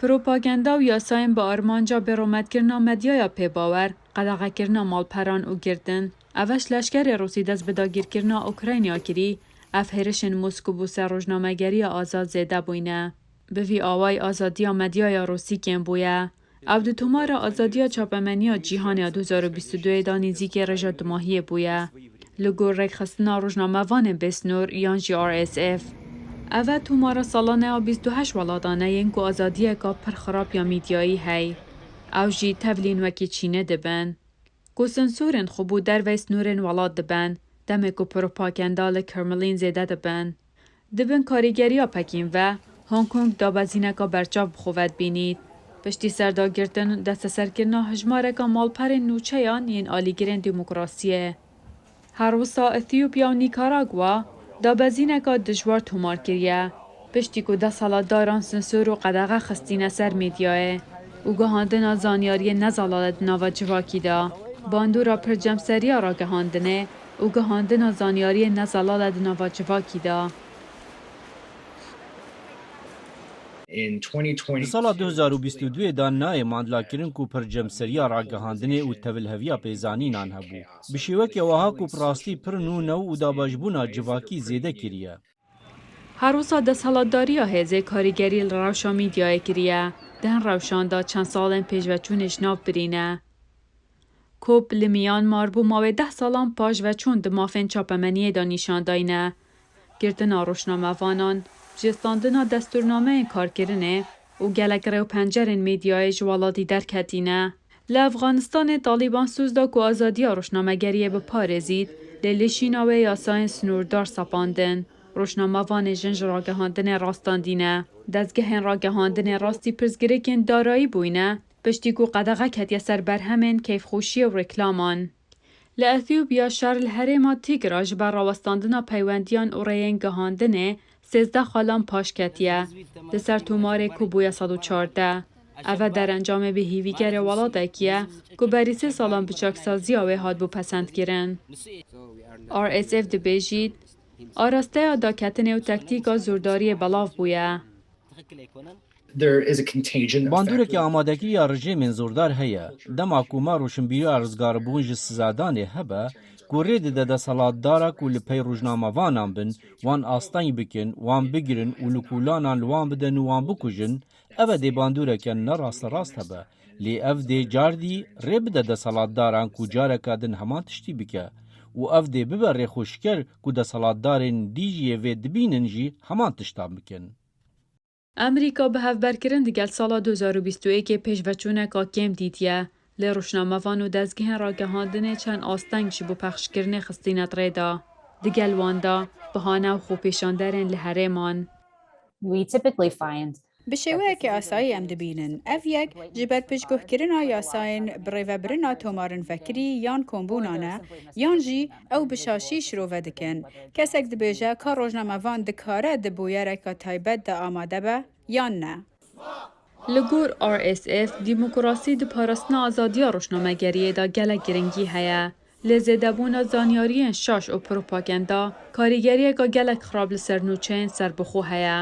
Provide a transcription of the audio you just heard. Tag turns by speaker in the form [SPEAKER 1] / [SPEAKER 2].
[SPEAKER 1] پروپاگندا و یاساین با آرمانجا برامت کرنا مدیایا پی باور، قدغه کرنا مالپران و گردن، اوش لشکر روسی دست بداگیر کرنا اوکراینیا کری، اف هرشن موسکو بو سر روزنامه‌گری آزاد زیده بوینه. به وی آوای آزادیا مدیایا روسی کم بویه. او دو تومار آزادیا چاپمنیا جیهان 2022 دانیزی که رجا دماهی بویه. لگور رک خستنا روزنامه‌وان بسنور یان جی RSF. اوه تومارا سالانه 28 ولادانه ینکو آزادیه که پر خراب یا میدیایی هی. او جی تولین وکی چینه دبن. کو سنسورن خوبو در ویس نورن ولاد دبن. دمه کو پروپاگندال کرملین زیده دبن. دبن کاریگریا پکین و هنگ کنگ دابزینه که برچاب بخواد بینید. پشتی سرداگرتن دست سرکرنا هجماره که مالپر نوچهان ین آلیگرین دموکراسیه. هر وسا اثیوپیا و نیکاراگوا دابزینه که دجوار تومار کریه. پشتی که ده سالات داران سنسور و قدغه خستینه سر میدیاه. او گهاندنا زانیاری نزالالد ناوا جواکی دا. باندورا پر جمسریا را گهاندنه. او گهاندنا زانیاری نزالالد ناوا جواکی دا.
[SPEAKER 2] Di sala 2022 da nayê mandlakirin ku pircemseriya ragihandinê û tevlheviya pêzanînan hebû. Bi şêwekê wiha ku pirastî pir nû new û dabajbûna civakî zêde kiriye.
[SPEAKER 1] Herwisa desalatdariya hêzê karîgerî li rewşa mîdyayê kiriye. Dehên rewşan da çend salên pêşveçûnê ji nav birîne. Kop li Myanmar bû mavê 10 salan pajveçûn di mafên çapemeniyê da nîşan dayîne. Girtina rojnamevanan, jistandina destûrnameyên karkirinê û gelek rêwpencerên medyayê ji welatî derketîne. Li Efxanistanê Talîban sûz da ku azadiya rojnamegeriyê biparêzît, lê lêşîna wê yasayên snûrdar sepandin. Rojnamevanê jin ji ragihandinê rastandîne. Dezgehên ragihandinê rastî pirsgirêkên darayî bûyne, piştî ku qedexe ketiye ser berhemên keyfxweşî û reklaman. Li Ethîopya şer li herêma Tigray ji ber rawestandina peywendiyan û rêyên gihandinê 13 xalan paş ketiye. Li ser tomarê ku bûye 114. Ev derencamê bi hîvîgerê welatekî ye ku berî 3 salan biçaksaziya wê hatbû pesendkirin. RSF dibêjît, arasteya daketinê û tektîka zûrdariyê belav bûye.
[SPEAKER 2] Bandûrekî amadekiriya rejimên zordar heye. Dema ku me roşnbîriya rizgarbûn ji sizadanê hebe, ku rê dide desalatdara ku li pey rojnamevanan bin, wan asteng bikin, wan bigirin û li kulanan li wan bidin û wan bikujin, ev dê bandûreke ne rastlirast hebe. Lê ev dê cardî rê bide desalatdaran ku careka din heman tiştî bike. û ev dê bibe rêxweşker ku desalatdarên dijiyê vê dibînin jî heman tiştan bikin.
[SPEAKER 1] Amerîka bi hevberkirin digel sala 2021 pêşveçûneka kêm dîtiye. Lê rojnamevan û dezgehên ragihandinê çend asteng ji bo pexşkirinê xistîne rê da. Digel wan da, bihane û xwepêşanderên li herêman.
[SPEAKER 3] Bi şêweyekê asayî em dibînin. Ev yek ji ber pêşguhkirina yasayên birêvebirina tomarên vekirî yan kombûnan e, yan jî ew bi şaşî şirove dikin. Kesek dibêje ka rojnamevan dikare di bûyereka taybet de amade be yan ne?
[SPEAKER 1] Li gor RSF, dîmokrasî di parastina azadiya rojnamegeriyê da gelek giringî heye. Lê zêdebûna zanyariyên şaş û propaganda, karîgeriyeka gelek xirab li ser nûçeyên serbixwe heye.